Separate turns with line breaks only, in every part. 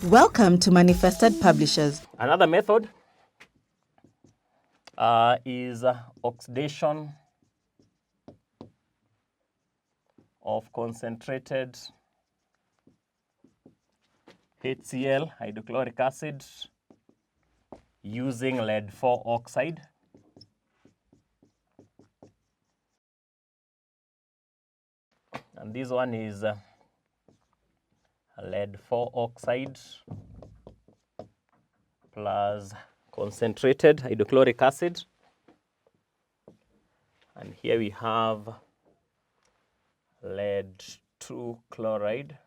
Welcome to Manifested Publishers.
Another method is oxidation of concentrated HCl, hydrochloric acid, using lead-4 oxide. And this one is lead-4 oxide plus concentrated hydrochloric acid. And here we have lead-2 chloride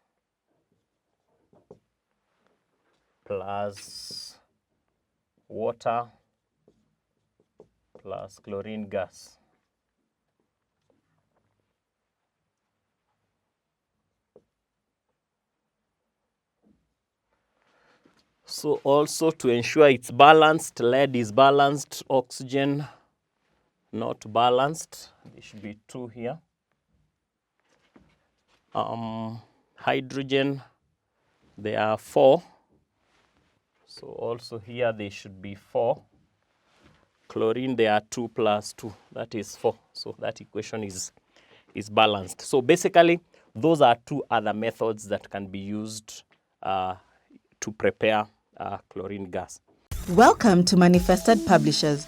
plus water plus chlorine gas. So also to ensure it's balanced, lead is balanced, oxygen not balanced. There should be 2 here. Hydrogen, there are 4. So also here there should be 4. Chlorine, there are 2 plus 2, that is 4. So that equation is balanced. So basically, those are 2 other methods that can be used to prepare chlorine gas.
Welcome to Manifested Publishers.